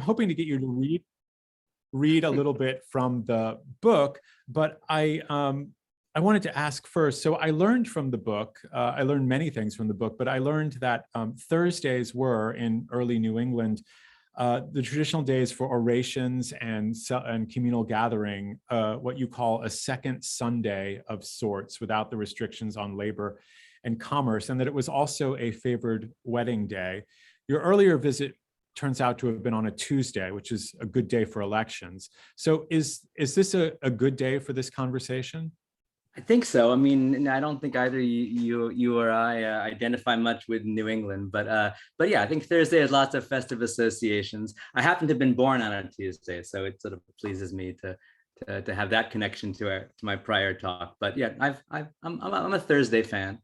hoping to get you to read a little bit from the book, but I wanted to ask first. So I learned from the book, I learned many things from the book, but I learned that Thursdays were in early New England the traditional days for orations and communal gathering, what you call a second Sunday of sorts, without the restrictions on labor and commerce, and that it was also a favored wedding day. Your earlier visit turns out to have been on a Tuesday, which is a good day for elections. So is this a good day for this conversation? I think so. I mean, I don't think either you or I identify much with New England, but yeah, I think Thursday has lots of festive associations. I happen to have been born on a Tuesday, so it sort of pleases me to have that connection to my prior talk. But yeah, I'm a Thursday fan.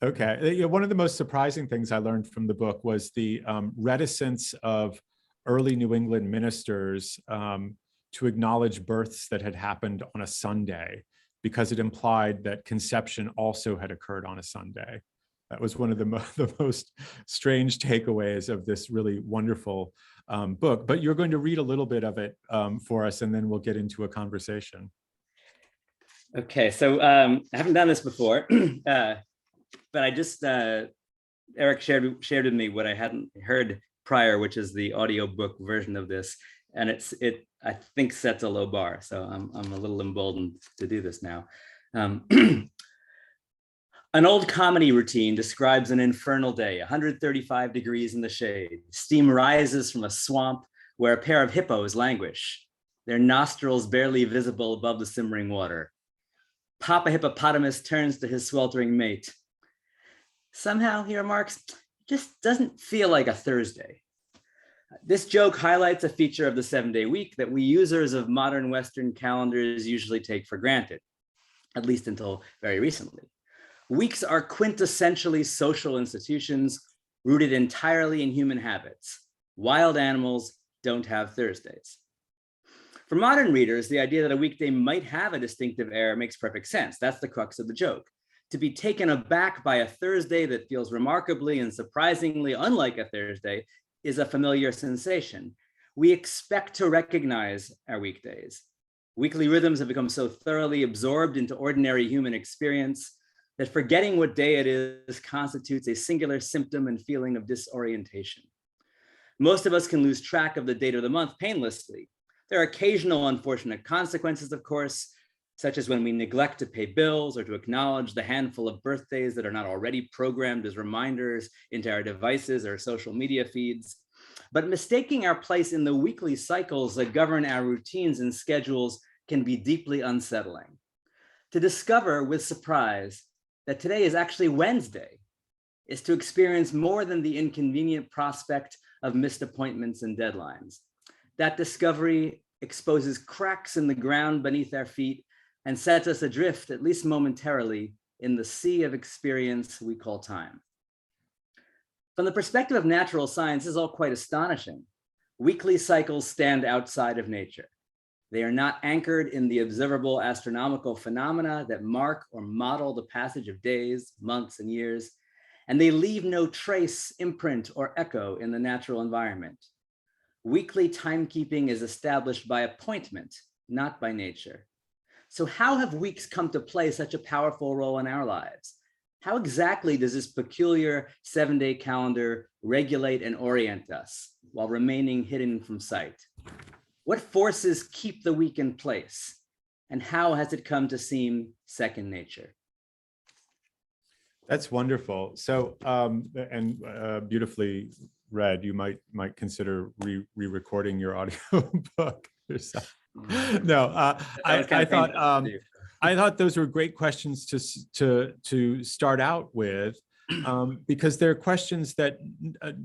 Okay. One of the most surprising things I learned from the book was the reticence of early New England ministers to acknowledge births that had happened on a Sunday, because it implied that conception also had occurred on a Sunday. That was one of the most strange takeaways of this really wonderful book. But you're going to read a little bit of it for us, and then we'll get into a conversation. Okay, so I haven't done this before, but I just, Eric shared with me what I hadn't heard prior, which is the audiobook version of this. And it I think sets a low bar, so I'm a little emboldened to do this now. An old comedy routine describes an infernal day, 135 degrees in the shade. Steam rises from a swamp where a pair of hippos languish, their nostrils barely visible above the simmering water. Papa Hippopotamus turns to his sweltering mate. Somehow, he remarks, just doesn't feel like a Thursday. This joke highlights a feature of the 7-day week that we users of modern Western calendars usually take for granted, at least until very recently. Weeks are quintessentially social institutions rooted entirely in human habits. Wild animals don't have Thursdays. For modern readers, the idea that a weekday might have a distinctive air makes perfect sense. That's the crux of the joke. To be taken aback by a Thursday that feels remarkably and surprisingly unlike a Thursday is a familiar sensation. We expect to recognize our weekdays. Weekly rhythms have become so thoroughly absorbed into ordinary human experience that forgetting what day it is constitutes a singular symptom and feeling of disorientation. Most of us can lose track of the date of the month painlessly. There are occasional unfortunate consequences, of course, such as when we neglect to pay bills or to acknowledge the handful of birthdays that are not already programmed as reminders into our devices or social media feeds. But mistaking our place in the weekly cycles that govern our routines and schedules can be deeply unsettling. To discover with surprise that today is actually Wednesday is to experience more than the inconvenient prospect of missed appointments and deadlines. That discovery exposes cracks in the ground beneath our feet and sets us adrift, at least momentarily, in the sea of experience we call time. From the perspective of natural science, this is all quite astonishing. Weekly cycles stand outside of nature. They are not anchored in the observable astronomical phenomena that mark or model the passage of days, months, and years, and they leave no trace, imprint, or echo in the natural environment. Weekly timekeeping is established by appointment, not by nature. So how have weeks come to play such a powerful role in our lives? How exactly does this peculiar 7-day calendar regulate and orient us while remaining hidden from sight? What forces keep the week in place? And how has it come to seem second nature? That's wonderful. So, beautifully read. You might consider re-recording your audio book yourself. No, I thought those were great questions to start out with, because they're questions that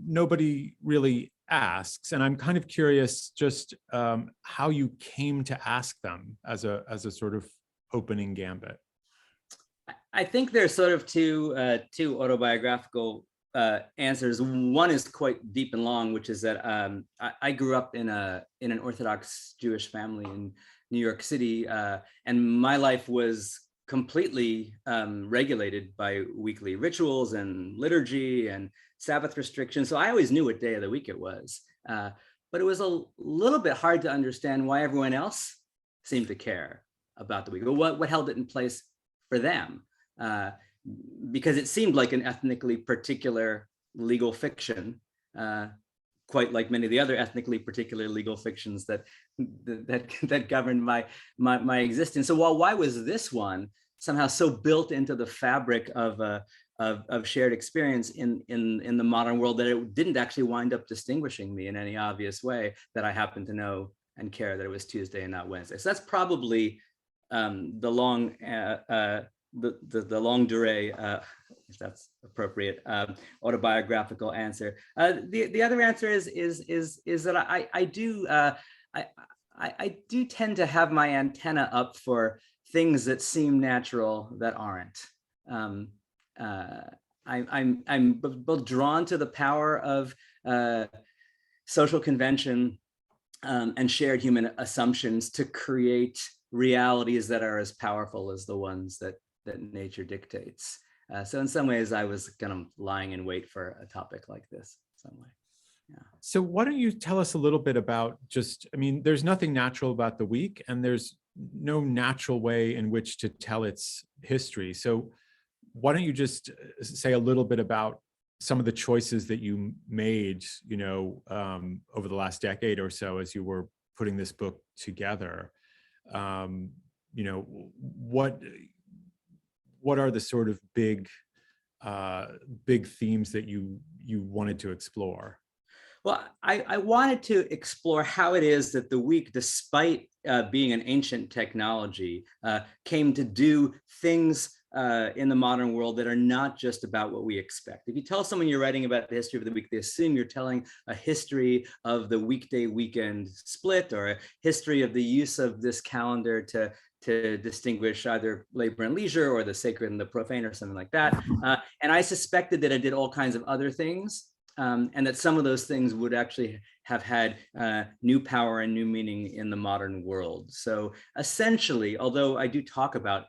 nobody really asks, and I'm kind of curious just how you came to ask them as a sort of opening gambit. I think there's sort of two autobiographical answers. One is quite deep and long, which is that I grew up in an Orthodox Jewish family in New York City, and my life was completely regulated by weekly rituals and liturgy and Sabbath restrictions. So I always knew what day of the week it was. but it was a little bit hard to understand why everyone else seemed to care about the week, or what held it in place for them, because it seemed like an ethnically particular legal fiction, quite like many of the other ethnically particular legal fictions that governed my existence. So why was this one somehow so built into the fabric of shared experience in the modern world that it didn't actually wind up distinguishing me in any obvious way, that I happen to know and care that it was Tuesday and not Wednesday? So that's probably the long durée, if that's appropriate, autobiographical answer. The other answer is that I do tend to have my antenna up for things that seem natural that aren't. I'm both drawn to the power of social convention and shared human assumptions to create realities that are as powerful as the ones that nature dictates. So in some ways, I was kind of lying in wait for a topic like this in some way. Yeah. So why don't you tell us a little bit about there's nothing natural about the week, and there's no natural way in which to tell its history. So why don't you just say a little bit about some of the choices that you made, over the last decade or so as you were putting this book together? What are the sort of big themes that you wanted to explore? Well, I wanted to explore how it is that the week, despite being an ancient technology, came to do things in the modern world that are not just about what we expect. If you tell someone you're writing about the history of the week, they assume you're telling a history of the weekday weekend split, or a history of the use of this calendar to distinguish either labor and leisure, or the sacred and the profane, or something like that. And I suspected that I did all kinds of other things, and that some of those things would actually have had new power and new meaning in the modern world. So essentially, although I do talk about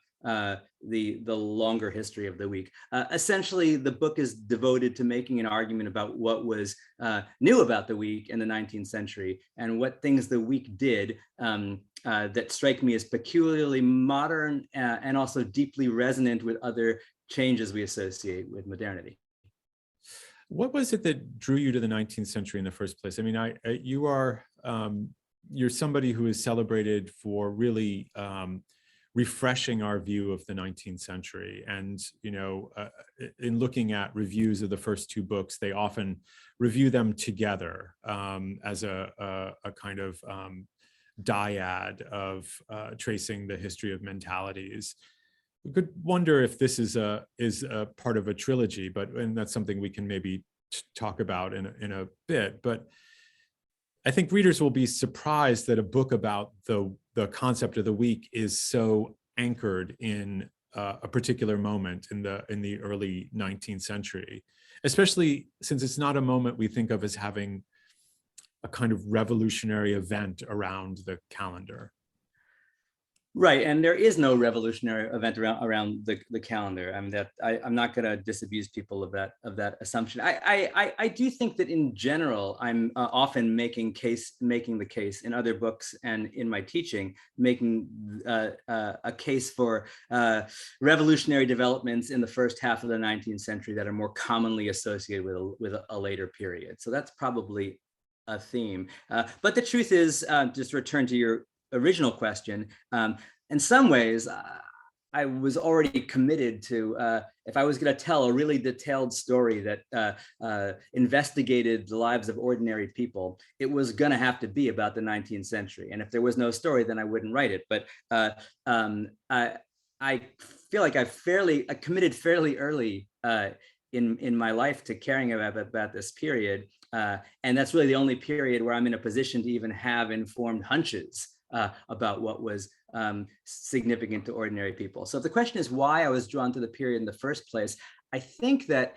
the longer history of the week, essentially the book is devoted to making an argument about what was new about the week in the 19th century, and what things the week did that strike me as peculiarly modern and also deeply resonant with other changes we associate with modernity. What was it that drew you to the 19th century in the first place? I mean, you're somebody who is celebrated for really refreshing our view of the 19th century. And, in looking at reviews of the first two books, they often review them together as a kind of dyad of tracing the history of mentalities. We could wonder if this is a part of a trilogy, and that's something we can maybe talk about in a bit. But I think readers will be surprised that a book about the concept of the week is so anchored in a particular moment in the early 19th century, especially since it's not a moment we think of as having a kind of revolutionary event around the calendar. Right, and there is no revolutionary event around the calendar. I mean, I'm not going to disabuse people of that assumption. I do think that in general, I'm often making the case in other books and in my teaching, making a case for revolutionary developments in the first half of the 19th century that are more commonly associated with a later period. So that's probably a theme. But the truth is, just to return to your original question, in some ways, I was already committed to, if I was going to tell a really detailed story that investigated the lives of ordinary people, it was going to have to be about the 19th century. And if there was no story, then I wouldn't write it. But I feel like I committed fairly early in my life to caring about this period. And that's really the only period where I'm in a position to even have informed hunches about what was significant to ordinary people. So if the question is why I was drawn to the period in the first place, I think that,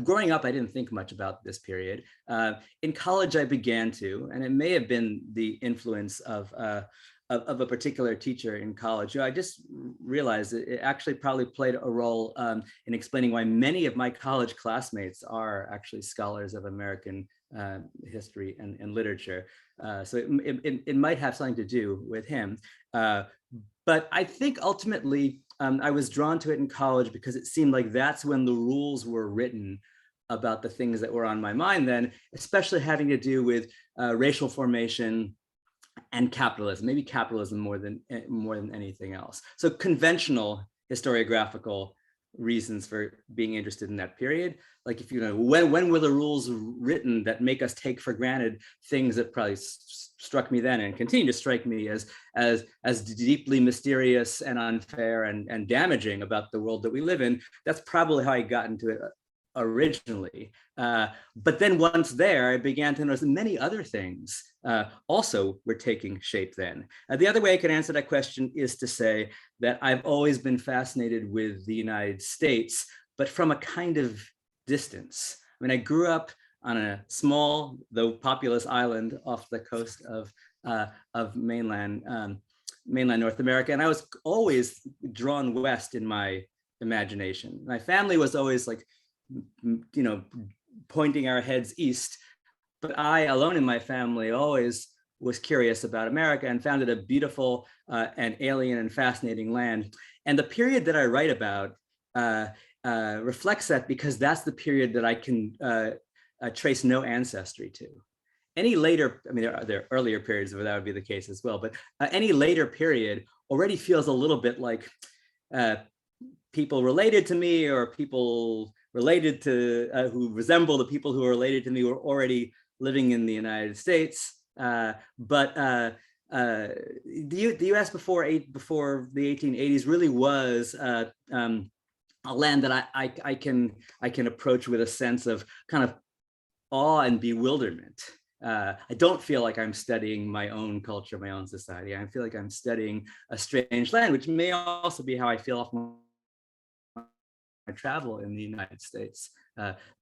growing up, I didn't think much about this period. In college, I began to, and it may have been the influence of a particular teacher in college. I just realized that it actually probably played a role in explaining why many of my college classmates are actually scholars of American history and literature. So it might have something to do with him. But I think ultimately I was drawn to it in college because it seemed like that's when the rules were written about the things that were on my mind then, especially having to do with racial formation and capitalism, maybe capitalism more than anything else. So conventional historiographical reasons for being interested in that period. Like if you know, when were the rules written that make us take for granted things that probably struck me then and continue to strike me as deeply mysterious and unfair and damaging about the world that we live in. That's probably how I got into it originally. But then once there, I began to notice many other things also were taking shape then. The other way I could answer that question is to say that I've always been fascinated with the United States, but from a kind of distance. I mean, I grew up on a small, though populous island off the coast of mainland North America, and I was always drawn west in my imagination. My family was always like, you know, pointing our heads east, but I alone in my family always was curious about America and found it a beautiful and alien and fascinating land. And the period that I write about reflects that, because that's the period that I can trace no ancestry to. Any later, I mean, there are earlier periods where that would be the case as well, but any later period already feels a little bit like people related to me, or people related to who resemble the people who are related to me were already living in the United States. But the U.S. before the 1880s really was a land that I can approach with a sense of kind of awe and bewilderment. I don't feel like I'm studying my own culture, my own society. I feel like I'm studying a strange land, which may also be how I feel often I travel in the United States.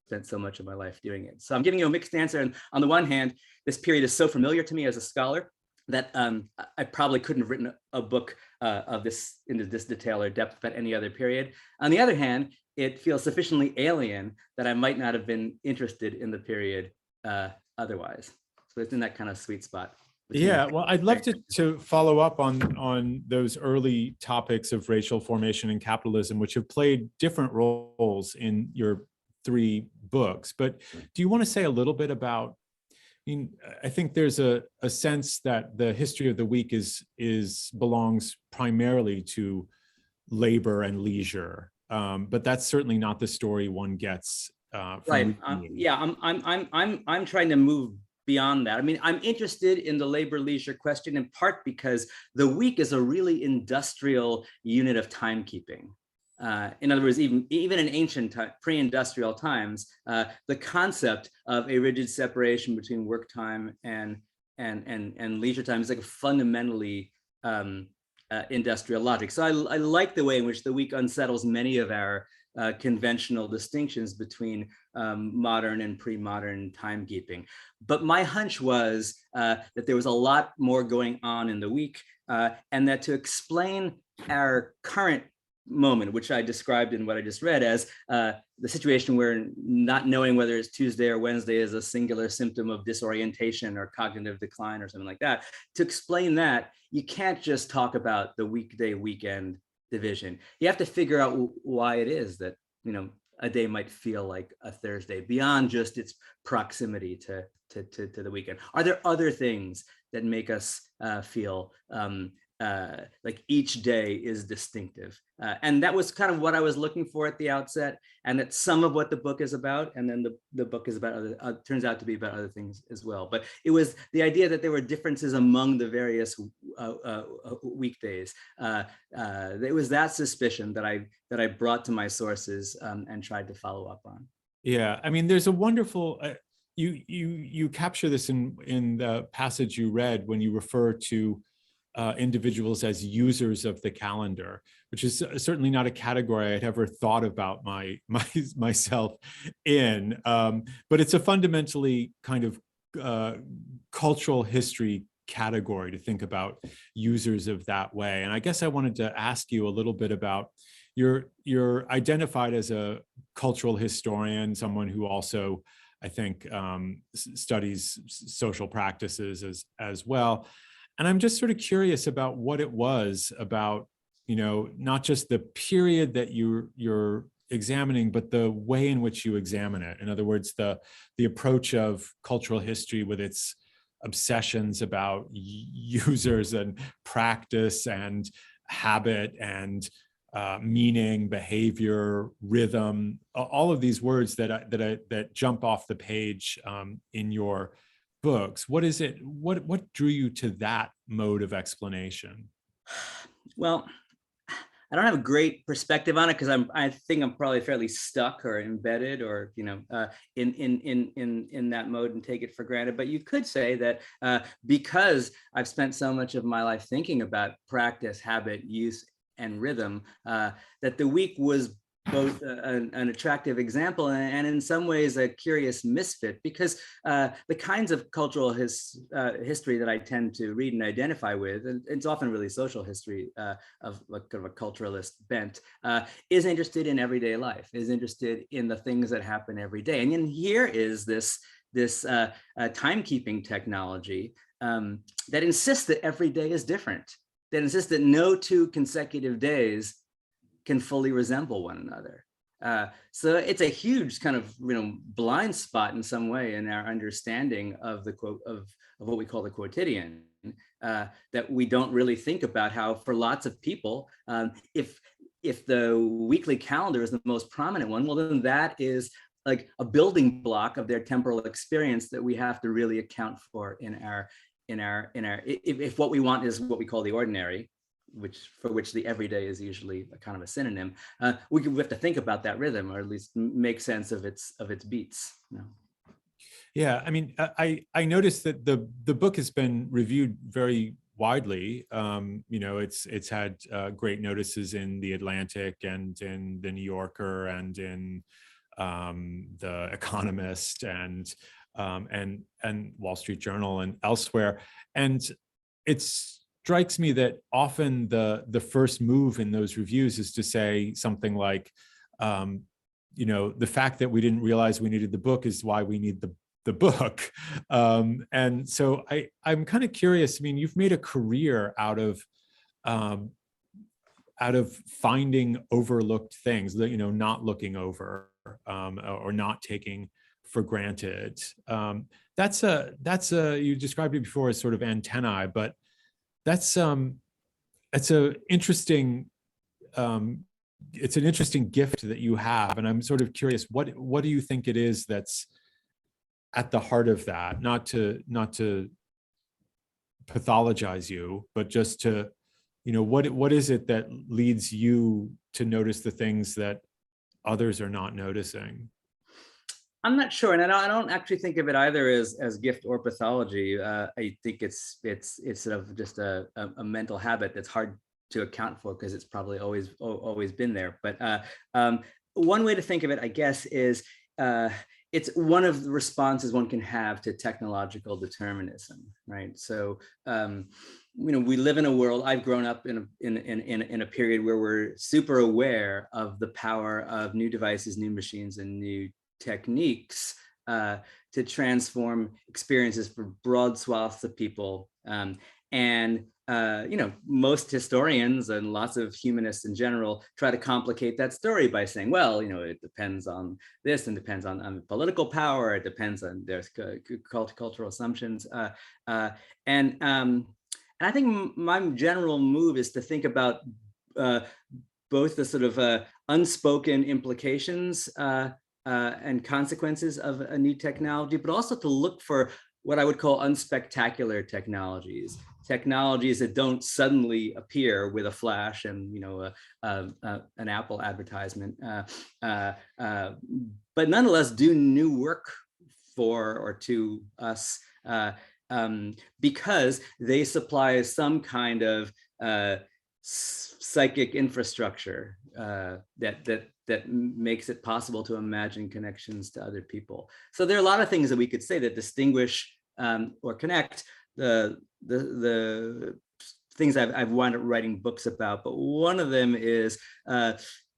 Spent so much of my life doing it. So I'm giving you a mixed answer. And on the one hand, this period is so familiar to me as a scholar that I probably couldn't have written a book of this into this detail or depth about any other period. On the other hand, it feels sufficiently alien that I might not have been interested in the period otherwise. So it's in that kind of sweet spot. Yeah, well, I'd love to follow up on those early topics of racial formation and capitalism, which have played different roles in your 3 books. But do you want to say a little bit about, I mean, I think there's a sense that the history of the week belongs primarily to labor and leisure, but that's certainly not the story one gets. Right. Yeah, I'm trying to move beyond that. I mean, I'm interested in the labor leisure question in part because the week is a really industrial unit of timekeeping. In other words, even in ancient pre-industrial times, the concept of a rigid separation between work time and leisure time is like a fundamentally industrial logic. So I like the way in which the week unsettles many of our conventional distinctions between modern and pre-modern timekeeping. But my hunch was that there was a lot more going on in the week, and that to explain our current moment, which I described in what I just read as the situation where not knowing whether it's Tuesday or Wednesday is a singular symptom of disorientation or cognitive decline or something like that. To explain that, you can't just talk about the weekday weekend division. You have to figure out why it is that, you know, a day might feel like a Thursday beyond just its proximity to the weekend. Are there other things that make us feel like each day is distinctive? And that was kind of what I was looking for at the outset, and that's some of what the book is about. And then the book is about other, turns out to be about other things as well. But it was the idea that there were differences among the various weekdays. It was that suspicion that I brought to my sources and tried to follow up on. Yeah, I mean, there's a wonderful, you capture this in the passage you read when you refer to individuals as users of the calendar, which is certainly not a category I'd ever thought about myself in, but it's a fundamentally kind of cultural history category to think about users of that way. And I guess I wanted to ask you a little bit about, you're identified as a cultural historian, someone who also I think studies social practices as well. And I'm just sort of curious about what it was about, not just the period that you're examining, but the way in which you examine it. In other words, the approach of cultural history with its obsessions about users and practice and habit and meaning, behavior, rhythm, all of these words that jump off the page in your books. What is it? What drew you to that mode of explanation? Well, I don't have a great perspective on it because I think I'm probably fairly stuck or embedded or in that mode and take it for granted. But you could say that because I've spent so much of my life thinking about practice, habit, use, and rhythm, that the week was both an attractive example and in some ways a curious misfit, because the kinds of cultural history that I tend to read and identify with, and it's often really social history of like kind of a culturalist bent, is interested in everyday life, is interested in the things that happen every day. And then here is this timekeeping technology that insists that every day is different, that insists that no two consecutive days can fully resemble one another. So it's a huge kind of blind spot in some way in our understanding of the quote of what we call the quotidian, that we don't really think about how for lots of people, if the weekly calendar is the most prominent one, well then that is like a building block of their temporal experience that we have to really account for in our if what we want is what we call the ordinary, for which the everyday is usually a kind of a synonym, we have to think about that rhythm, or at least make sense of its beats. Yeah, I mean, I noticed that the book has been reviewed very widely. It's had great notices in The Atlantic and in The New Yorker and in The Economist and Wall Street Journal and elsewhere. And it strikes me that often the first move in those reviews is to say something like, the fact that we didn't realize we needed the book is why we need the book. And so I'm kind of curious. I mean, you've made a career out of finding overlooked things, not looking over or not taking for granted. That's you described it before as sort of antennae, but it's an interesting gift that you have, and I'm sort of curious, what do you think it is that's at the heart of that? Not to pathologize you, but just to, what is it that leads you to notice the things that others are not noticing? I'm not sure, and I don't actually think of it either as gift or pathology. I think it's sort of just a mental habit that's hard to account for because it's probably always been there. But one way to think of it, I guess, is it's one of the responses one can have to technological determinism, right? So we live in a world. I've grown up in a period where we're super aware of the power of new devices, new machines, and new techniques to transform experiences for broad swaths of people. Most historians and lots of humanists in general try to complicate that story by saying, well, it depends on this and depends on political power. It depends on their cultural assumptions. And I think my general move is to think about both the sort of unspoken implications and consequences of a new technology, but also to look for what I would call unspectacular technologies that don't suddenly appear with a flash and an Apple advertisement, but nonetheless do new work for or to us because they supply some kind of psychic infrastructure that makes it possible to imagine connections to other people. So there are a lot of things that we could say that distinguish or connect the things I've wound up writing books about. But one of them is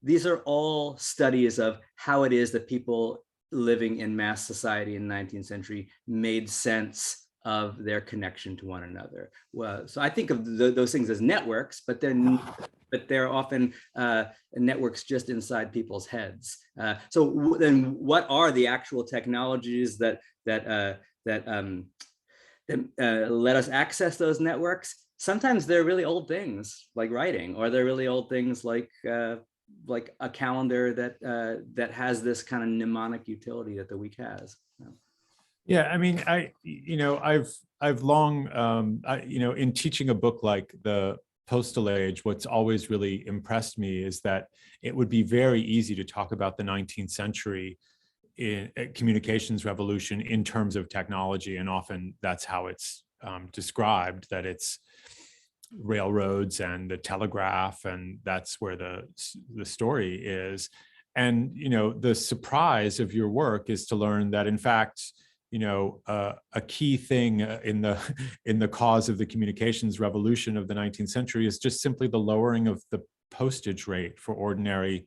these are all studies of how it is that people living in mass society in the 19th century made sense of their connection to one another. Well, so I think of those things as networks, but they're often networks just inside people's heads. So then, what are the actual technologies that let us access those networks? Sometimes they're really old things like writing, or they're really old things like a calendar that has this kind of mnemonic utility that the week has. Yeah, I mean, I've long, in teaching a book like The Postal Age, what's always really impressed me is that it would be very easy to talk about the 19th century in communications revolution in terms of technology, and often that's how it's described, that it's railroads and the telegraph, and that's where the story is. And the surprise of your work is to learn that, in fact, a key thing in the cause of the communications revolution of the 19th century is just simply the lowering of the postage rate for ordinary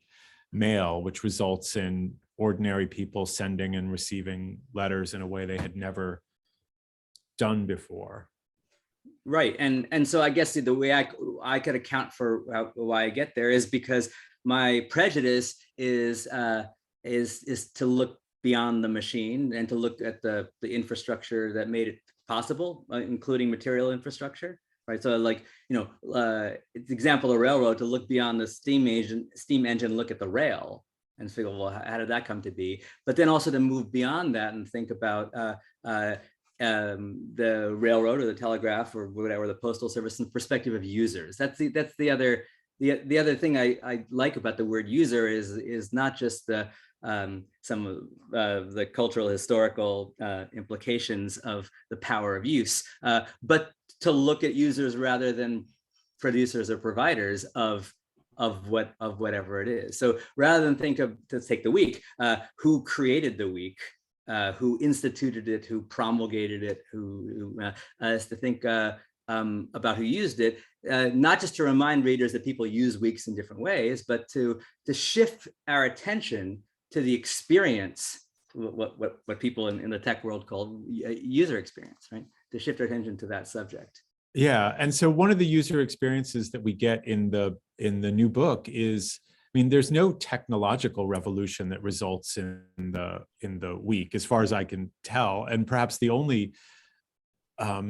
mail, which results in ordinary people sending and receiving letters in a way they had never done before. Right, and so I guess the way I could account for why I get there is because my prejudice is to look beyond the machine and to look at the infrastructure that made it possible, including material infrastructure. Right, so like example of railroad, to look beyond the steam engine, look at the rail and figure, well, how did that come to be? But then also to move beyond that and think about the railroad or the telegraph or whatever, the postal service, in the perspective of users. That's the other thing I like about the word user is not just some of the cultural historical implications of the power of use, but to look at users rather than producers or providers of whatever it is. So rather than to take the week, who created the week, who instituted it, who promulgated it, who is to think about who used it, not just to remind readers that people use weeks in different ways, but to shift our attention to the experience, what people in the tech world call user experience, right? To shift our attention to that subject. Yeah, and so one of the user experiences that we get in the new book is, I mean, there's no technological revolution that results in the week, as far as I can tell, and perhaps the only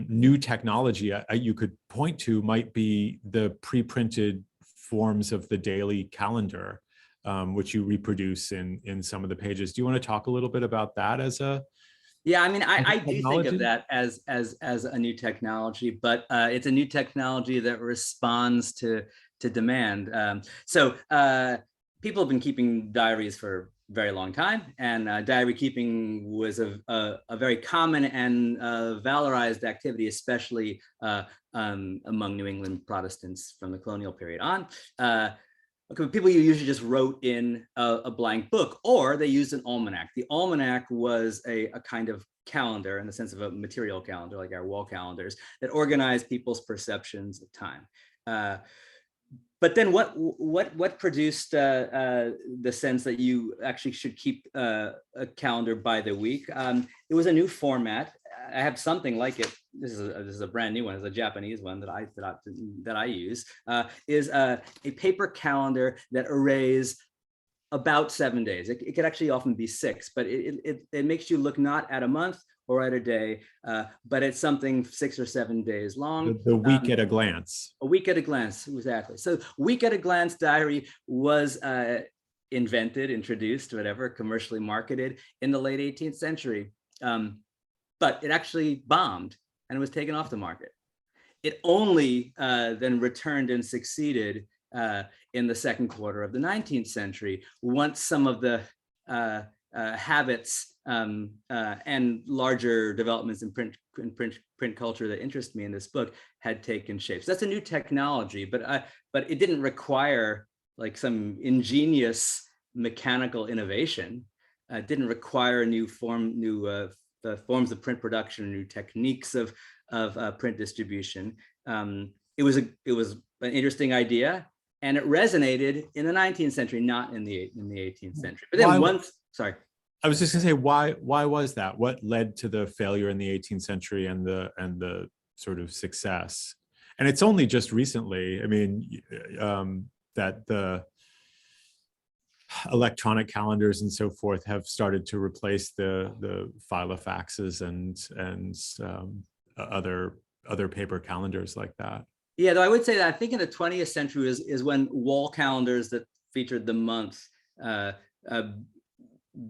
new technology you could point to might be the pre-printed forms of the daily calendar, which you reproduce in some of the pages. Do you want to talk a little bit about that as a? Yeah, I mean, I do think of that as a new technology, but it's a new technology that responds to demand. So people have been keeping diaries for a very long time, and diary keeping was a very common and valorized activity, especially among New England Protestants from the colonial period on. People usually just wrote in a blank book, or they used an almanac. The almanac was a kind of calendar in the sense of a material calendar, like our wall calendars, that organized people's perceptions of time. But then what produced the sense that you actually should keep a calendar by the week? It was a new format. I have something like it. This is a brand new one. It's a Japanese one that I use. Is a paper calendar that arrays about 7 days. It could actually often be 6, but it makes you look not at a month or at a day, but it's something 6 or 7 days long. The week at a glance. A week at a glance, exactly. So week at a glance diary was introduced, whatever, commercially marketed in the late 18th century. But it actually bombed and it was taken off the market. It only then returned and succeeded in the second quarter of the 19th century, once some of the habits and larger developments in print culture that interest me in this book had taken shape. So that's a new technology, but it didn't require like some ingenious mechanical innovation. It didn't require new forms of print production, new techniques of print distribution. It was an interesting idea, and it resonated in the 19th century, not in the 18th century. But then sorry. I was just gonna say, why was that? What led to the failure in the 18th century and the sort of success? And it's only just recently, I mean, that the electronic calendars and so forth have started to replace the filofaxes and other paper calendars like that. Yeah, though I would say that I think in the 20th century is when wall calendars that featured the month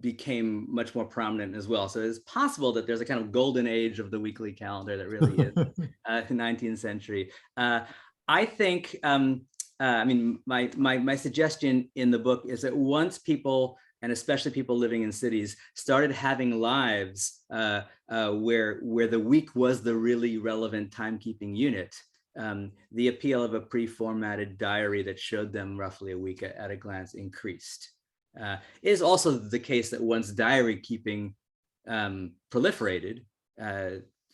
became much more prominent as well. So it's possible that there's a kind of golden age of the weekly calendar that really is the 19th century. I think, I mean, my suggestion in the book is that once people, and especially people living in cities, started having lives where the week was the really relevant timekeeping unit, the appeal of a pre-formatted diary that showed them roughly a week at a glance increased. It is also the case that once diary keeping proliferated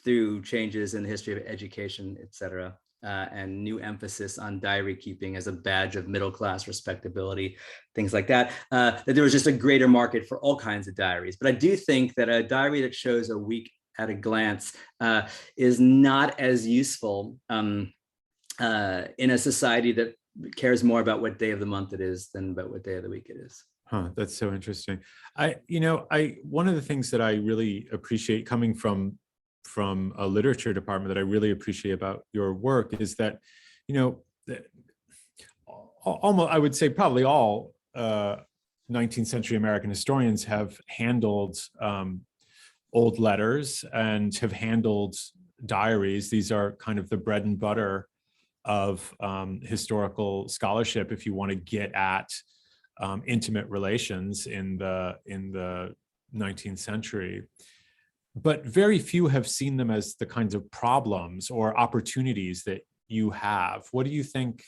through changes in the history of education, et cetera, and new emphasis on diary keeping as a badge of middle-class respectability, things like that, that there was just a greater market for all kinds of diaries. But I do think that a diary that shows a week at a glance is not as useful in a society that cares more about what day of the month it is than about what day of the week it is. Huh, that's so interesting. One of the things that I really appreciate coming from a literature department that I really appreciate about your work is that, almost, I would say probably all 19th century American historians have handled old letters and have handled diaries. These are kind of the bread and butter of historical scholarship if you want to get at intimate relations in the 19th century. But very few have seen them as the kinds of problems or opportunities that you have. What do you think,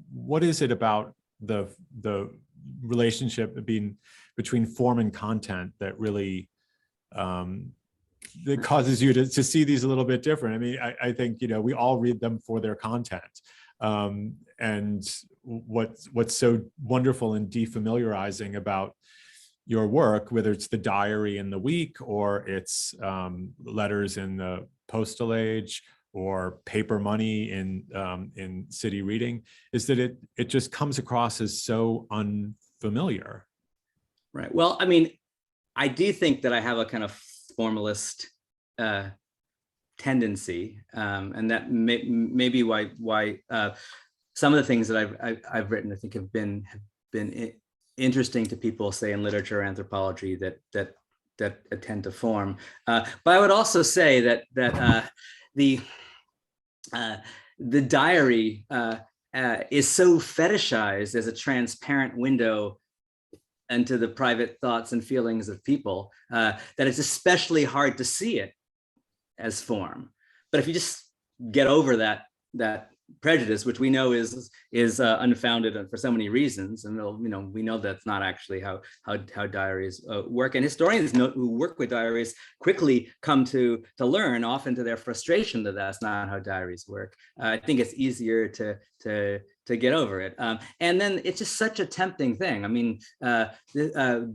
what is it about the relationship between form and content that really that causes you to see these a little bit different? I mean, I think, we all read them for their content. And what's so wonderful and defamiliarizing about your work, whether it's the diary in the week or it's letters in the postal age or paper money in city reading, is that it just comes across as so unfamiliar. Right. Well, I mean, I do think that I have a kind of formalist tendency, and that may be why some of the things that I've written, I think, have been interesting to people, say in literature or anthropology, that attend to form. But I would also say that the diary is so fetishized as a transparent window into the private thoughts and feelings of people that it's especially hard to see it as form. But if you just get over that prejudice, which we know is unfounded for so many reasons, and we know that's not actually how diaries work. And historians who work with diaries quickly come to learn, often to their frustration, that that's not how diaries work. I think it's easier to get over it. And then it's just such a tempting thing. I mean,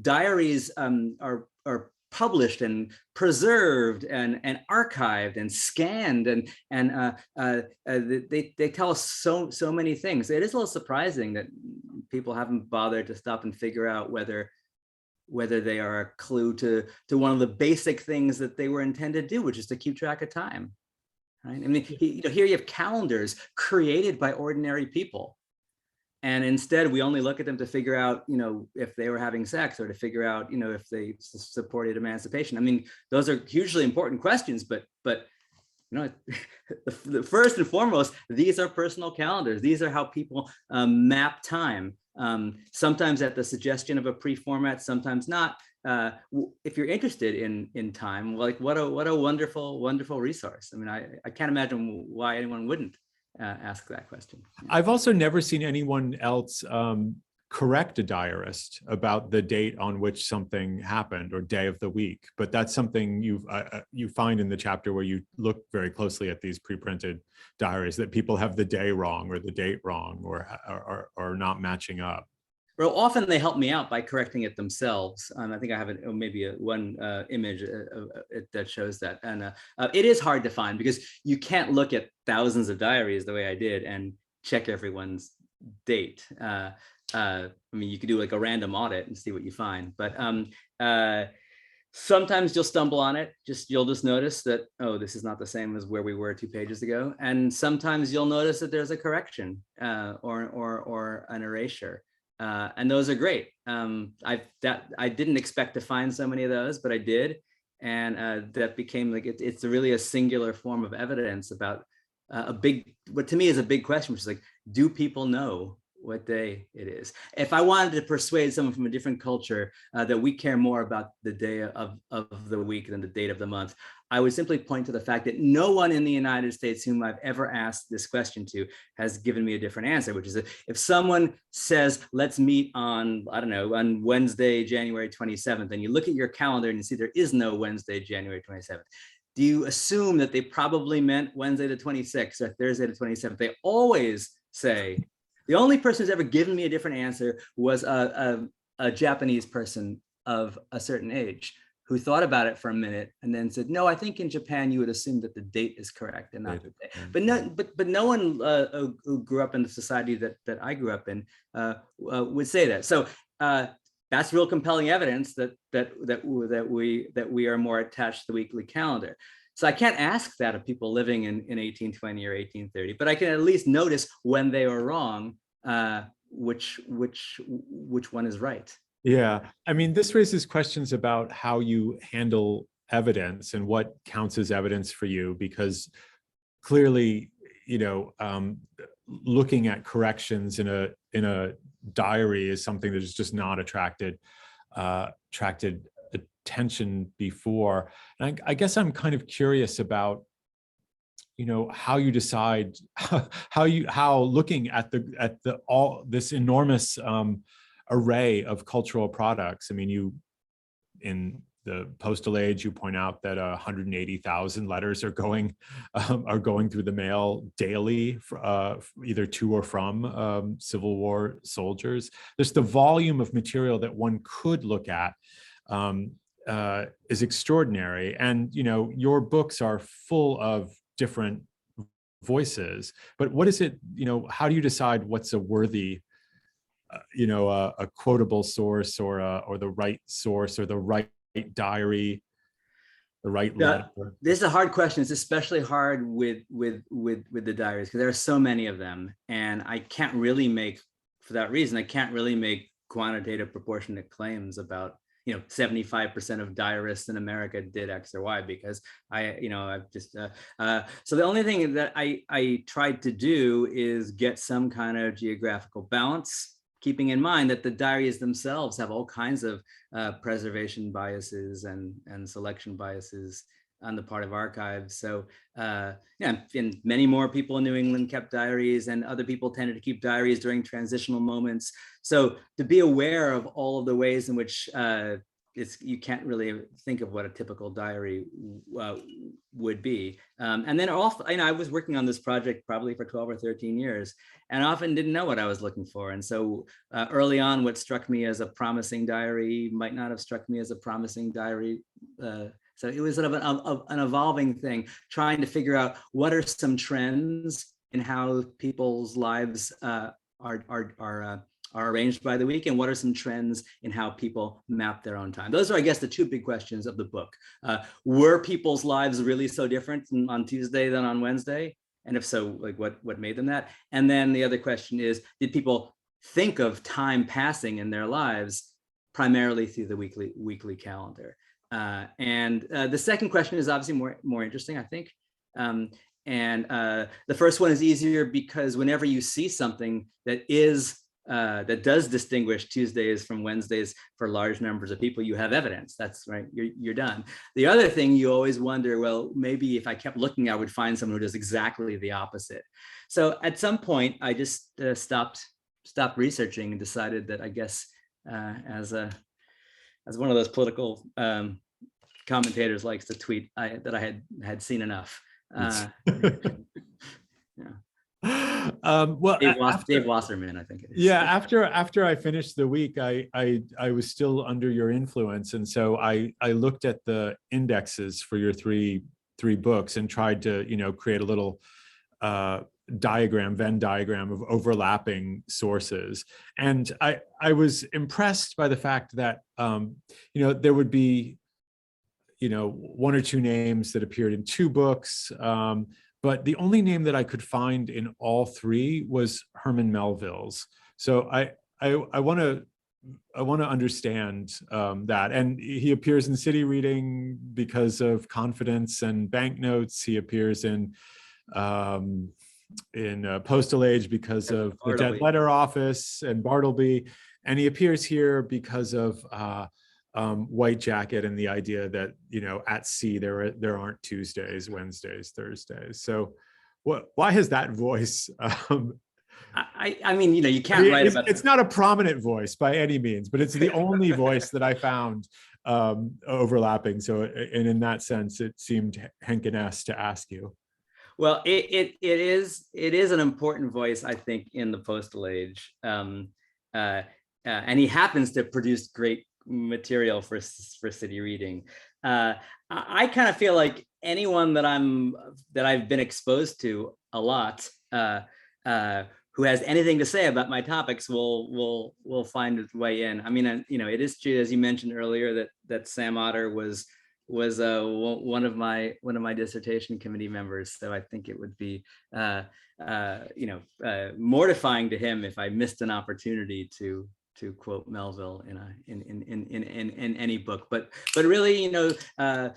diaries are published and preserved and archived and scanned, and they tell us so many things. It is a little surprising that people haven't bothered to stop and figure out whether they are a clue to one of the basic things that they were intended to do, which is to keep track of time. Right? I mean, here you have calendars created by ordinary people. And instead, we only look at them to figure out, if they were having sex, or to figure out, if they supported emancipation. I mean, those are hugely important questions, but the first and foremost, these are personal calendars. These are how people map time. Sometimes at the suggestion of a pre-format, sometimes not. If you're interested in time, like what a wonderful resource. I mean, I can't imagine why anyone wouldn't ask that question. I've also never seen anyone else correct a diarist about the date on which something happened or day of the week, but that's something you find in the chapter where you look very closely at these pre-printed diaries, that people have the day wrong or the date wrong or not matching up. Well, often they help me out by correcting it themselves. I think I have maybe one image that shows that. And it is hard to find because you can't look at thousands of diaries the way I did and check everyone's date. I mean, you could do like a random audit and see what you find. But sometimes you'll stumble on it. You'll just notice that, oh, this is not the same as where we were 2 pages ago. And sometimes you'll notice that there's a correction or an erasure. And those are great. I didn't expect to find so many of those, but I did. And that became like, it's really a singular form of evidence about what to me is a big question, which is like, do people know what day it is? If I wanted to persuade someone from a different culture that we care more about the day of the week than the date of the month, I would simply point to the fact that no one in the United States whom I've ever asked this question to has given me a different answer, which is that if someone says, let's meet on, I don't know, on Wednesday, January 27th, and you look at your calendar and you see there is no Wednesday, January 27th, do you assume that they probably meant Wednesday the 26th or Thursday the 27th? They always say, the only person who's ever given me a different answer was a Japanese person of a certain age who thought about it for a minute and then said, no, I think in Japan you would assume that the date is correct and not the day. But no one who grew up in the society that I grew up in would say that. So that's real compelling evidence that we are more attached to the weekly calendar. So I can't ask that of people living in 1820 or 1830, but I can at least notice when they were wrong, which one is right. Yeah, I mean, this raises questions about how you handle evidence and what counts as evidence for you, because clearly, looking at corrections in a diary is something that has just not attracted attention before. And I guess I'm kind of curious about, how you decide how looking at all this enormous array of cultural products. I mean, in the postal age, you point out that 180,000 letters are going through the mail daily, either to or from Civil War soldiers. There's the volume of material that one could look at is extraordinary. And, your books are full of different voices, but what is it, how do you decide what's a worthy, a quotable source or the right source or the right diary, the right letter? This is a hard question. It's especially hard with the diaries because there are so many of them, and I can't really make, for that reason, I can't really make quantitative proportionate claims about 75% of diarists in America did X or Y, because I've just so the only thing that I tried to do is get some kind of geographical balance, keeping in mind that the diaries themselves have all kinds of preservation biases and selection biases on the part of archives. So and many more people in New England kept diaries, and other people tended to keep diaries during transitional moments. So to be aware of all of the ways in which you can't really think of what a typical diary would be. And then I was working on this project probably for 12 or 13 years, and often didn't know what I was looking for. And so early on, what struck me as a promising diary might not have struck me as a promising diary. So it was sort of an evolving thing, trying to figure out what are some trends in how people's lives are arranged by the week, and what are some trends in how people map their own time. Those are, I guess, the two big questions of the book. Were people's lives really so different on Tuesday than on Wednesday? And if so, like what made them that? And then the other question is, did people think of time passing in their lives primarily through the weekly calendar? And the second question is obviously more interesting, I think. And the first one is easier because whenever you see something that does distinguish Tuesdays from Wednesdays for large numbers of people, you have evidence. That's right, you're done. The other thing you always wonder, well, maybe if I kept looking, I would find someone who does exactly the opposite. So at some point, I just stopped researching and decided that I guess as one of those political commentators likes to tweet, that I had seen enough. Yeah. Well, Dave Wasserman, I think it is. yeah, after I finished the week, I was still under your influence, and so I looked at the indexes for your three books and tried to create a little Venn diagram of overlapping sources, and I was impressed by the fact that there would be one or two names that appeared in two books. But the only name that I could find in all three was Herman Melville's. So I want to understand that. And he appears in City Reading because of Confidence and Banknotes. He appears in Postal Age because of the Dead Letter Office and Bartleby, and he appears here because of White Jacket and the idea that at sea there aren't Tuesdays, Wednesdays, Thursdays. So why has that voice I mean you can't write about it's not a prominent voice by any means, but it's the only voice that I found overlapping. So and in that sense it seemed Henkin-esque to ask you. Well, it is an important voice, I think, in the Postal Age, and he happens to produce great material for City Reading. I kind of feel like anyone that I've been exposed to a lot, who has anything to say about my topics will find its way in. I mean, it is true, as you mentioned earlier, that Sam Otter was one of my dissertation committee members. So I think it would be mortifying to him if I missed an opportunity to quote Melville in any book. But really, I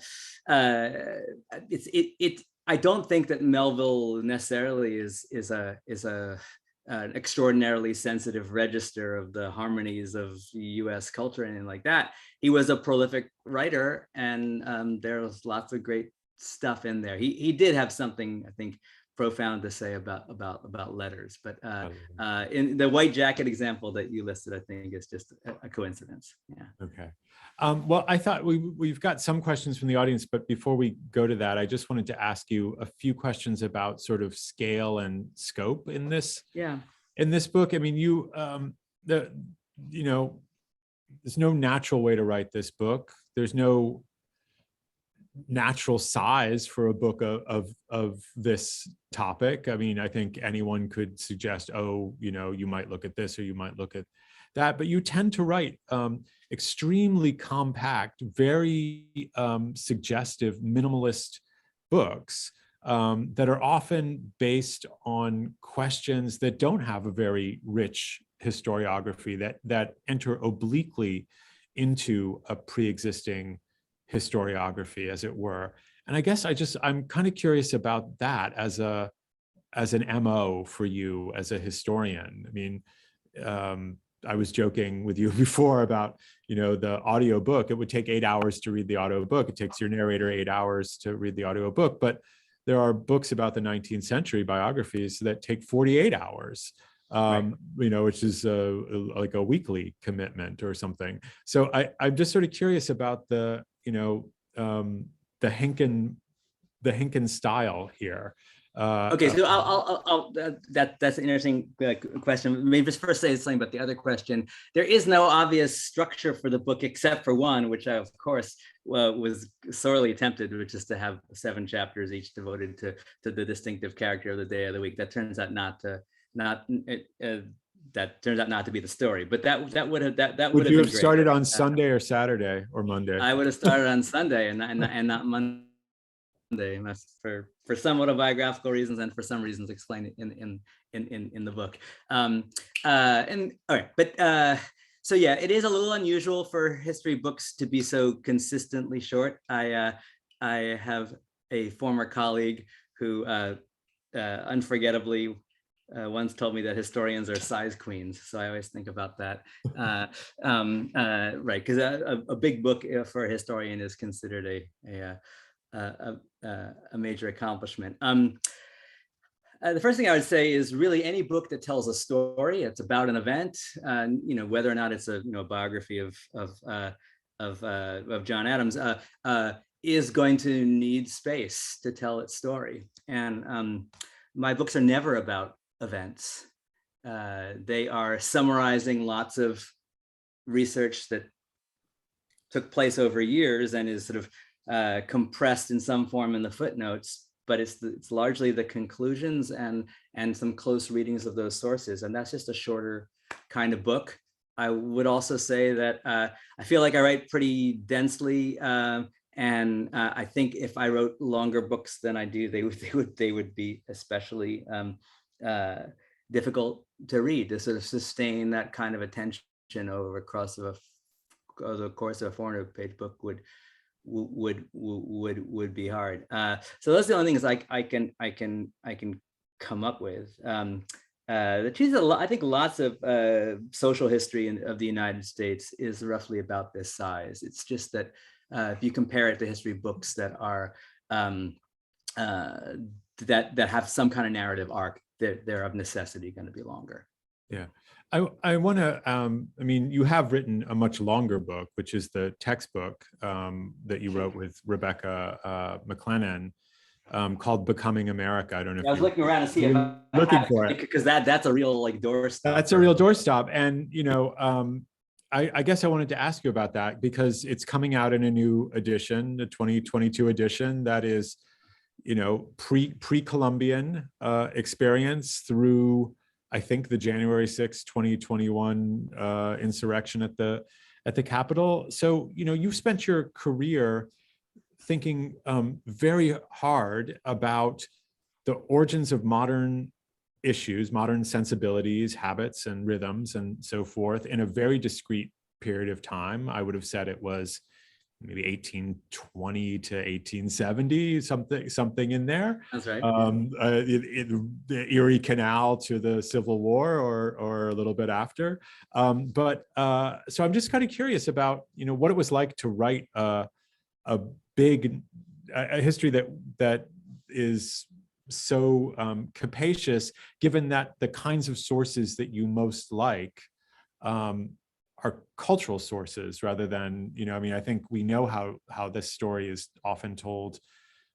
don't think that Melville necessarily is an extraordinarily sensitive register of the harmonies of U.S. culture and anything like that. He was a prolific writer, and there's lots of great stuff in there. He did have something, I think, profound to say about letters. But in the White Jacket example that you listed, I think is just a coincidence. Yeah. Okay. Well, I thought we've got some questions from the audience, but before we go to that, I just wanted to ask you a few questions about sort of scale and scope in this. Yeah. In this book, I mean, there's no natural way to write this book. There's no natural size for a book of this topic. I mean, I think anyone could suggest, you might look at this or you might look at that, but you tend to write extremely compact, very suggestive, minimalist books that are often based on questions that don't have a very rich historiography, that enter obliquely into a pre-existing historiography, as it were. And I guess I'm kind of curious about that as an MO for you as a historian. I mean, I was joking with you before about, the audio book. It would take 8 hours to read the audio book. It takes your narrator 8 hours to read the audio book. But there are books about the 19th century, biographies, that take 48 hours, right. Which is like a weekly commitment or something. So I'm just sort of curious about the Henkin style here. Okay, so I'll that's an interesting question. Maybe just first say something about the other question. There is no obvious structure for the book except for one, which I, of course, was sorely tempted, which is to have 7 chapters, each devoted to the distinctive character of the day of the week. That turns out not to be the story, but that would have would you have started on Sunday or Saturday or Monday? I would have started on Sunday and not Monday. For some autobiographical reasons and for some reasons explained in the book. And all right, but so yeah, it is a little unusual for history books to be so consistently short. I have a former colleague who unforgettably once told me that historians are size queens. So I always think about that, right? Because a big book for a historian is considered a major accomplishment. The first thing I would say is really any book that tells a story, it's about an event, whether or not it's a biography of John Adams, is going to need space to tell its story. And my books are never about events. They are summarizing lots of research that took place over years and is sort of compressed in some form in the footnotes, but it's largely the conclusions and some close readings of those sources. And that's just a shorter kind of book. I would also say that I feel like I write pretty densely, and I think if I wrote longer books than I do, they would be especially difficult to read, to sort of sustain that kind of attention over the course of a 400-page book would be hard. So those are the only things I can come up with. The truth is, I think lots of social history of the United States is roughly about this size. It's just that if you compare it to history books that are that have some kind of narrative arc, they're of necessity going to be longer. Yeah, I want to. I mean, you have written a much longer book, which is the textbook that you wrote with Rebecca McLennan, called "Becoming America." I don't know. I was looking around to see if I'm looking for it, because that's a real doorstop. That's a real doorstop, and I guess I wanted to ask you about that because it's coming out in a new edition, the 2022 edition, that is, pre-Columbian experience through, I think, the January 6, 2021 insurrection at the Capitol. So, you've spent your career thinking very hard about the origins of modern issues, modern sensibilities, habits, and rhythms, and so forth, in a very discrete period of time. I would have said it was maybe 1820 to 1870, something in there. That's right. The Erie Canal to the Civil War, or a little bit after. So I'm just kind of curious about what it was like to write a history that is so capacious, given that the kinds of sources that you most like are cultural sources rather than, I think we know how this story is often told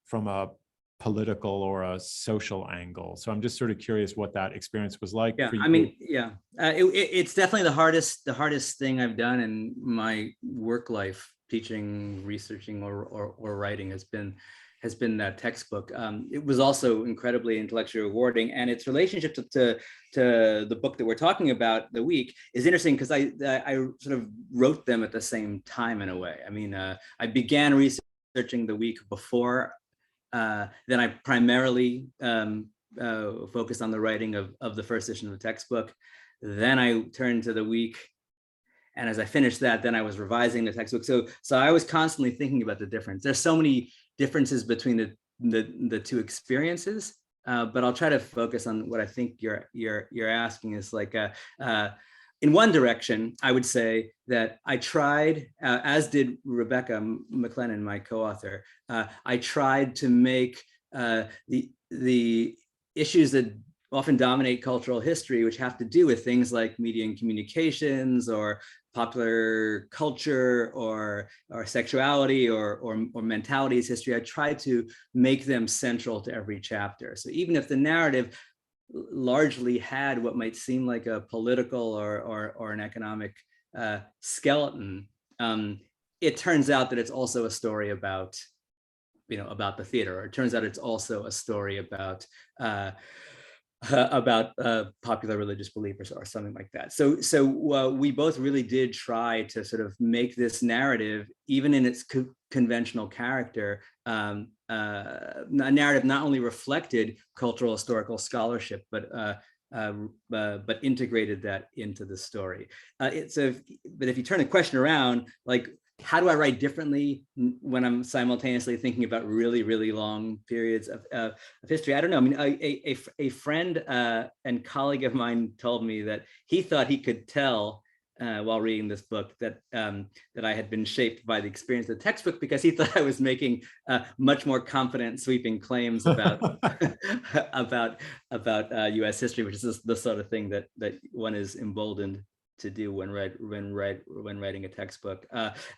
from a political or a social angle. So I'm just sort of curious what that experience was like for you. It's definitely the hardest thing I've done in my work life, teaching, researching, or writing, has been that textbook. It was also incredibly intellectually rewarding, and its relationship to the book that we're talking about, The Week, is interesting because I sort of wrote them at the same time in a way. I mean, I began researching The Week before. Then I primarily focused on the writing of the first edition of the textbook. Then I turned to The Week. And as I finished that, then I was revising the textbook. So I was constantly thinking about the difference. There's so many differences between the two experiences, but I'll try to focus on what I think you're asking is like. In one direction, I would say that I tried, as did Rebecca McLennan, my co-author, I tried to make the issues that often dominate cultural history, which have to do with things like media and communications, or popular culture, or sexuality, or mentalities history. I tried to make them central to every chapter. So even if the narrative largely had what might seem like a political or an economic skeleton, it turns out that it's also a story about the theater, or it turns out it's also a story about popular religious belief or something like that. So we both really did try to sort of make this narrative, even in its conventional character, a narrative not only reflected cultural historical scholarship, but integrated that into the story. But if you turn the question around, like, how do I write differently when I'm simultaneously thinking about really, really long periods of history? I don't know. I mean, a friend and colleague of mine told me that he thought he could tell while reading this book that I had been shaped by the experience of the textbook, because he thought I was making much more confident, sweeping claims about about U.S. history, which is the sort of thing that one is emboldened to do when writing a textbook.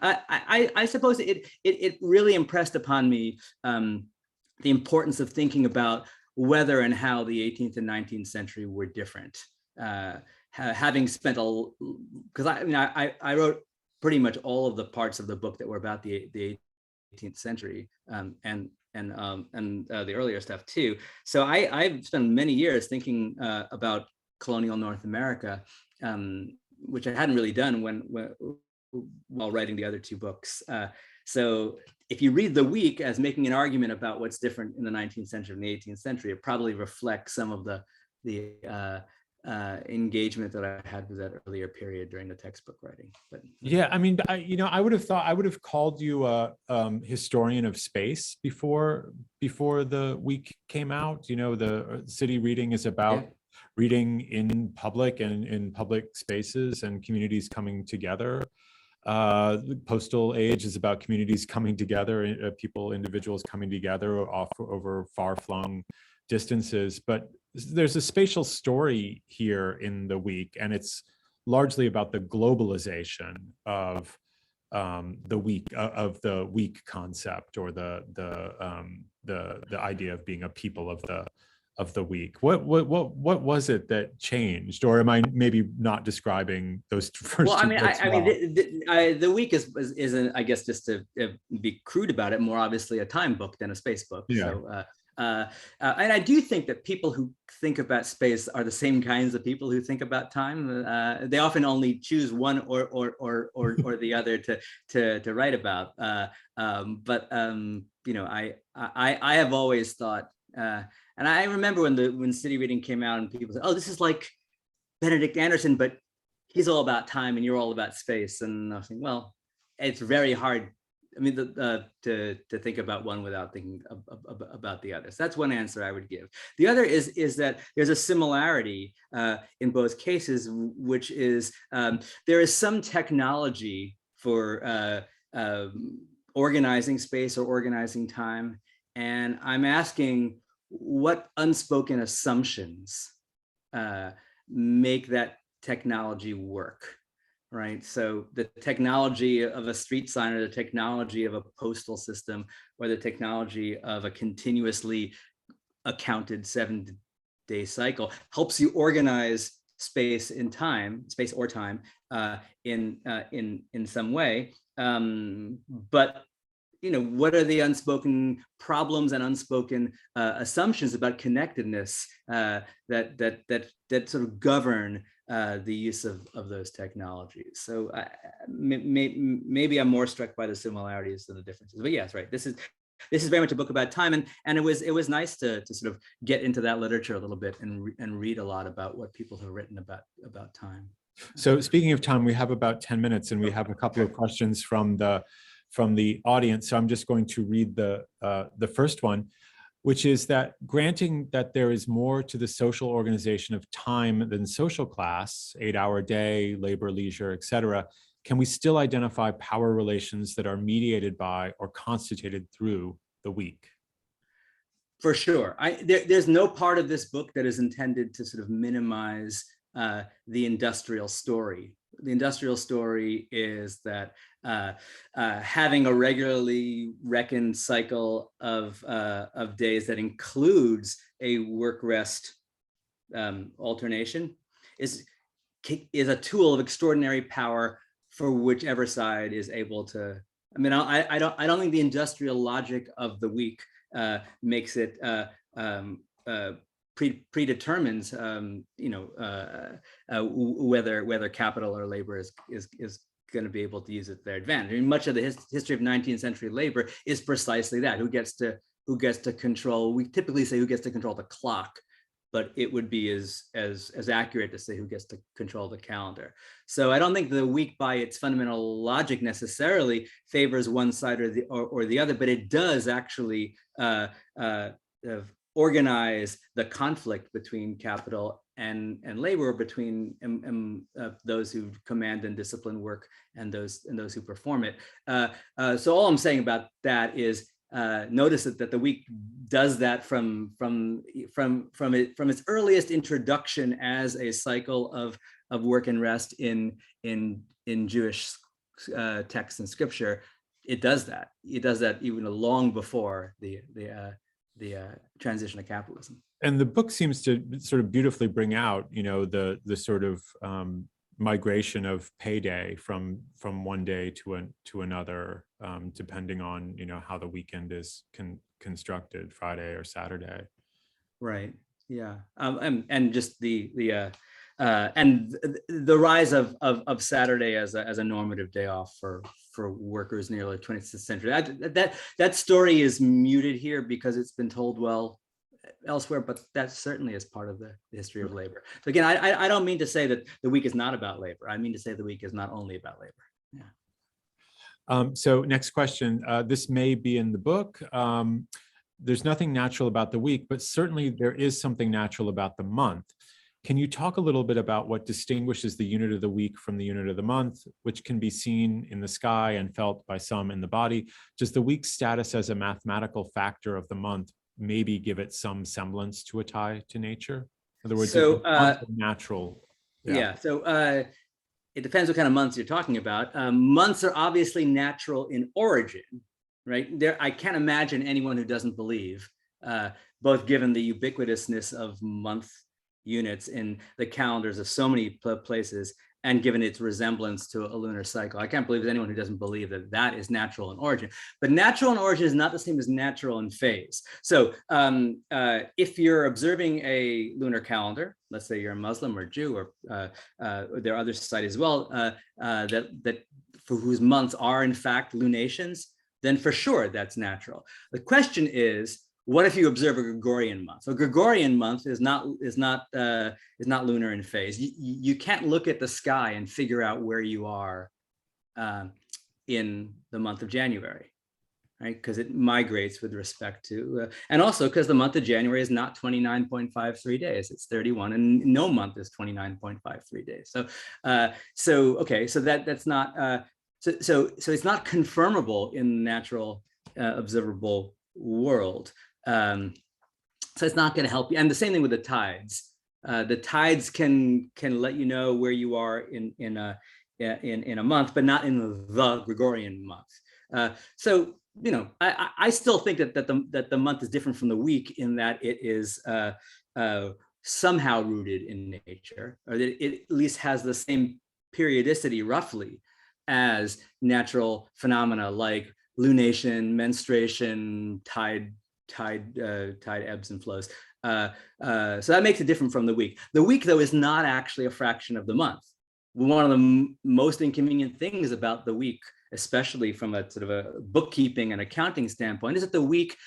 I suppose it really impressed upon me the importance of thinking about whether and how the 18th and 19th century were different. Having spent because I wrote pretty much all of the parts of the book that were about the 18th century and the earlier stuff too. So I've spent many years thinking about colonial North America, which I hadn't really done while writing the other two books. So if you read The Week as making an argument about what's different in the 19th century and the 18th century, it probably reflects some of the engagement that I had with that earlier period during the textbook writing. But yeah, I mean, I would have called you a historian of space before The Week came out. You know, the City Reading is about reading in public and in public spaces and communities coming together. The Postal Age is about communities coming together, individuals coming together over far-flung distances. But there's a spatial story here in The Week, and it's largely about the globalization of the week concept, or the idea of being a people of the week. What was it that changed, or am I maybe not describing those first? Well, two books well? The Week is I guess, just to be crude about it, more obviously a time book than a space book. Yeah. So, and I do think that people who think about space are the same kinds of people who think about time. They often only choose one or the other to write about. You know, I have always thought. And I remember when City Reading came out and people said, "Oh, this is like Benedict Anderson, but he's all about time and you're all about space." And I was thinking, well, it's very hard. I mean, to think about one without thinking about the other. So that's one answer I would give. The other is that there's a similarity in both cases, which is there is some technology for organizing space or organizing time, and I'm asking, what unspoken assumptions make that technology work, right? So the technology of a street sign, or the technology of a postal system, or the technology of a continuously accounted 7-day cycle helps you organize space or time in some way. But you know, what are the unspoken problems and unspoken assumptions about connectedness that sort of govern the use of those technologies? So maybe I'm more struck by the similarities than the differences. But yes, right. This is very much a book about time, and it was nice to sort of get into that literature a little bit and read a lot about what people have written about time. So speaking of time, we have about 10 minutes, and we have a couple of questions from the audience. So I'm just going to read the first one, which is that, granting that there is more to the social organization of time than social class, 8-hour day, labor, leisure, etc., can we still identify power relations that are mediated by or constituted through the week? For sure. There's no part of this book that is intended to sort of minimize the industrial story. The industrial story is that having a regularly reckoned cycle of days that includes a work-rest alternation is a tool of extraordinary power for whichever side is able to. I mean, I don't think the industrial logic of the week makes it predetermines whether capital or labor is going to be able to use it to their advantage. I mean, much of the history of 19th century labor is precisely that. Who gets to control? We typically say who gets to control the clock, but it would be as accurate to say who gets to control the calendar. So I don't think the week, by its fundamental logic, necessarily favors one side or the other, but it does actually organize the conflict between capital and labor, between those who command and discipline work and those who perform it. So all I'm saying about that is notice that the week does that from its earliest introduction as a cycle of work and rest in Jewish texts and scripture. It does that. It does that even long before the transition to capitalism. And the book seems to sort of beautifully bring out, the sort of migration of payday from one day to another, depending on how the weekend is constructed, Friday or Saturday. Right. Yeah. And just the rise of Saturday as a normative day off for workers in the early 20th century. That story is muted here because it's been told well elsewhere, but that certainly is part of the history of labor. So again, I don't mean to say that the week is not about labor. I mean to say the week is not only about labor. Yeah. So next question. This may be in the book. There's nothing natural about the week, but certainly there is something natural about the month. Can you talk a little bit about what distinguishes the unit of the week from the unit of the month, which can be seen in the sky and felt by some in the body? Does the week's status as a mathematical factor of the month maybe give it some semblance to a tie to nature? In other words, so natural. Yeah. So it depends what kind of months you're talking about. Months are obviously natural in origin, right? I can't imagine anyone who doesn't believe, both given the ubiquitousness of month units in the calendars of so many places, and given its resemblance to a lunar cycle. I can't believe there's anyone who doesn't believe that that is natural in origin. But natural in origin is not the same as natural in phase. So if you're observing a lunar calendar, let's say you're a Muslim or Jew, or there are other societies as well, that for whose months are in fact lunations, then for sure that's natural. The question is, what if you observe a Gregorian month? So Gregorian month is not lunar in phase. You can't look at the sky and figure out where you are in the month of January, right? Because it migrates with respect to, and also because the month of January is not 29.53 days, it's 31, and no month is 29.53 days. So that's not, so it's not confirmable in the natural observable world. So it's not going to help you. And the same thing with the tides. The tides can let you know where you are in a month, but not in the Gregorian month. So I still think that the month is different from the week in that it is somehow rooted in nature, or that it at least has the same periodicity roughly as natural phenomena like lunation, menstruation, tide ebbs and flows. So that makes it different from the week. The week, though, is not actually a fraction of the month. One of the most inconvenient things about the week, especially from a sort of a bookkeeping and accounting standpoint, is that the week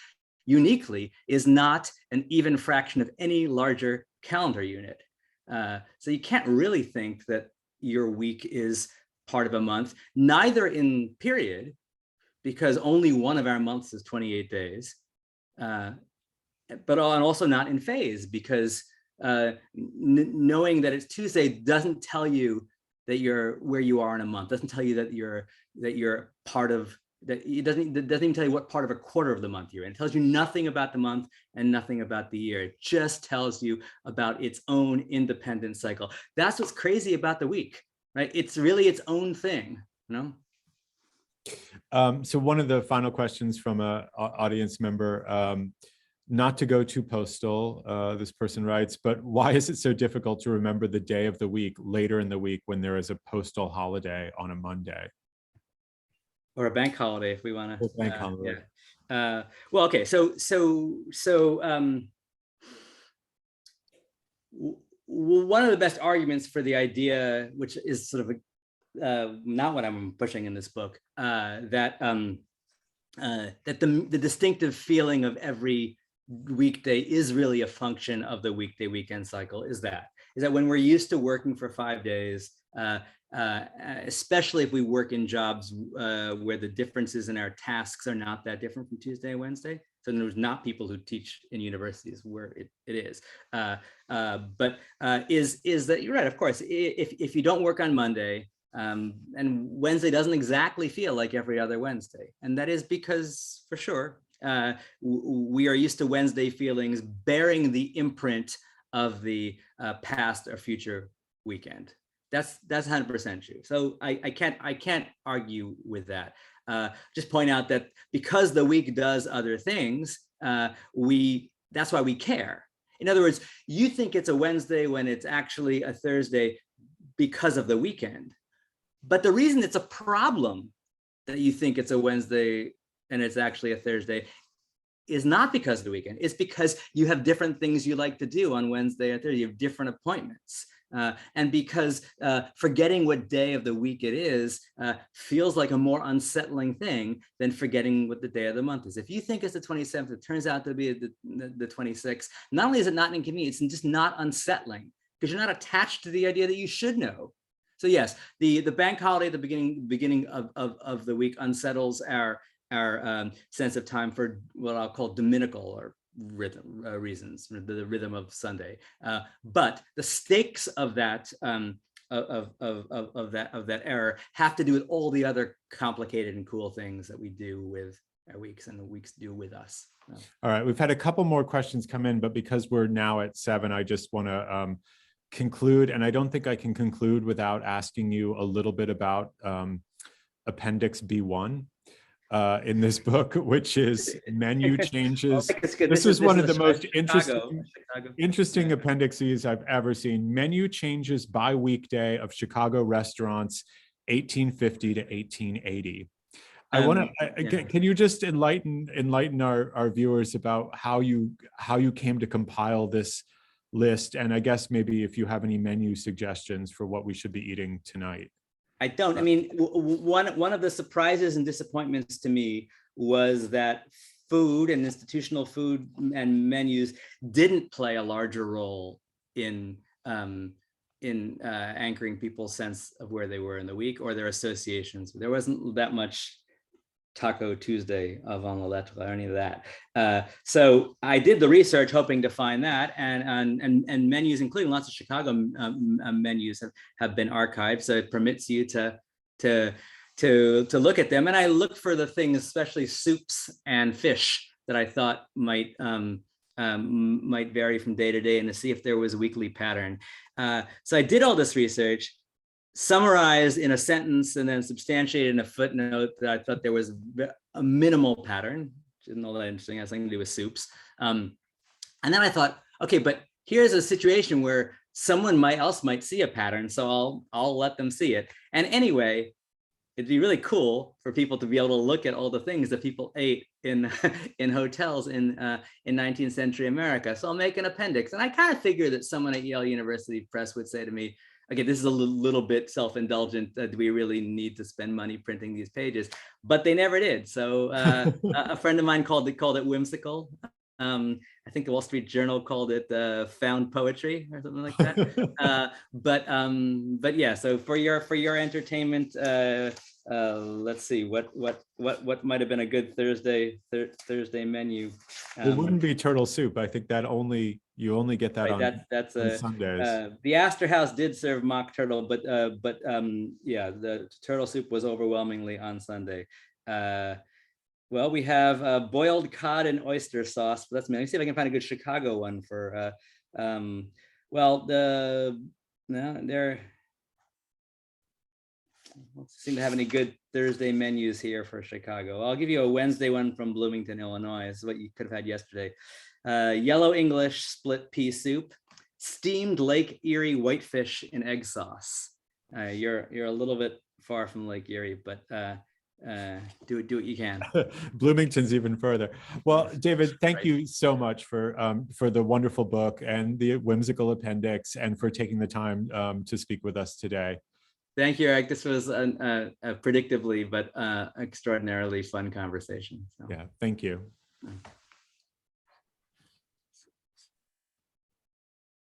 uniquely is not an even fraction of any larger calendar unit. So you can't really think that your week is part of a month, neither in period, because only one of our months is 28 days, but also not in phase, because knowing that it's Tuesday doesn't tell you that you're where you are in a month, doesn't tell you that you're part of that. It doesn't even tell you what part of a quarter of the month you're in. It tells you nothing about the month and nothing about the year. It just tells you about its own independent cycle. That's what's crazy about the week, right? It's really its own thing, So one of the final questions from an audience member, not to go too postal, this person writes, but why is it so difficult to remember the day of the week later in the week when there is a postal holiday on a Monday? Or a bank holiday, if we want to. Bank holiday. Yeah. Well, okay. So one of the best arguments for the idea, which is sort of not what I'm pushing in this book, that the distinctive feeling of every weekday is really a function of the weekday weekend cycle, is that when we're used to working for 5 days, especially if we work in jobs where the differences in our tasks are not that different from Tuesday and Wednesday. So there's not people who teach in universities where it is. But is that you're right, of course, if you don't work on Monday, and Wednesday doesn't exactly feel like every other Wednesday. And that is because, for sure, we are used to Wednesday feelings bearing the imprint of the past or future weekend. That's 100% true. So I can't argue with that. Just point out that because the week does other things, that's why we care. In other words, you think it's a Wednesday when it's actually a Thursday because of the weekend. But the reason it's a problem that you think it's a Wednesday and it's actually a Thursday is not because of the weekend. It's because you have different things you like to do on Wednesday or Thursday. You have different appointments. And because forgetting what day of the week it is feels like a more unsettling thing than forgetting what the day of the month is. If you think it's the 27th, it turns out to be the 26th. Not only is it not inconvenient, it's just not unsettling because you're not attached to the idea that you should know. So yes, the bank holiday at the beginning of the week unsettles our sense of time for what I'll call dominical or rhythm reasons, the rhythm of Sunday. But the stakes of that of that error have to do with all the other complicated and cool things that we do with our weeks and the weeks do with us. All right, we've had a couple more questions come in, but because we're now at 7, I just want to conclude, and I don't think I can conclude without asking you a little bit about Appendix B1 in this book, which is menu changes. This is one of the most interesting appendices I've ever seen. Menu changes by weekday of Chicago restaurants, 1850 to 1880. I want to. Can you just enlighten our viewers about how you came to compile this list, and I guess maybe if you have any menu suggestions for what we should be eating tonight? I don't. I mean, one of the surprises and disappointments to me was that food and institutional food and menus didn't play a larger role in anchoring people's sense of where they were in the week or their associations. There wasn't that much Taco Tuesday avant la lettre or any of that. So I did the research hoping to find that, and menus, including lots of Chicago menus, have been archived. So it permits you to look at them. And I looked for the things, especially soups and fish, that I thought might vary from day to day, and to see if there was a weekly pattern. So I did all this research, summarized in a sentence and then substantiated in a footnote that I thought there was a minimal pattern, which isn't all that interesting, it has something to do with soups. And then I thought, okay, but here's a situation where someone else might see a pattern, so I'll let them see it. And anyway, it'd be really cool for people to be able to look at all the things that people ate in hotels in 19th century America. So I'll make an appendix. And I kind of figured that someone at Yale University Press would say to me, okay, this is a little bit self-indulgent. Do we really need to spend money printing these pages? But they never did. So a friend of mine called it whimsical. I think the Wall Street Journal called it found poetry or something like that. But yeah. So for your entertainment, let's see what might have been a good Thursday menu. It wouldn't be turtle soup. I think that you only get that right, on Sundays. The Astor House did serve mock turtle, but yeah, the turtle soup was overwhelmingly on Sunday. Well, we have boiled cod and oyster sauce. But that's me. Let me see if I can find a good Chicago one for. Well, there don't seem to have any good Thursday menus here for Chicago. I'll give you a Wednesday one from Bloomington, Illinois. This is what you could have had yesterday. Yellow English split pea soup, steamed Lake Erie whitefish in egg sauce. You're a little bit far from Lake Erie, but do what you can. Bloomington's even further. Well, David, thank you so much for the wonderful book and the whimsical appendix, and for taking the time to speak with us today. Thank you, Eric. This was a predictably but extraordinarily fun conversation. So. Yeah, thank you.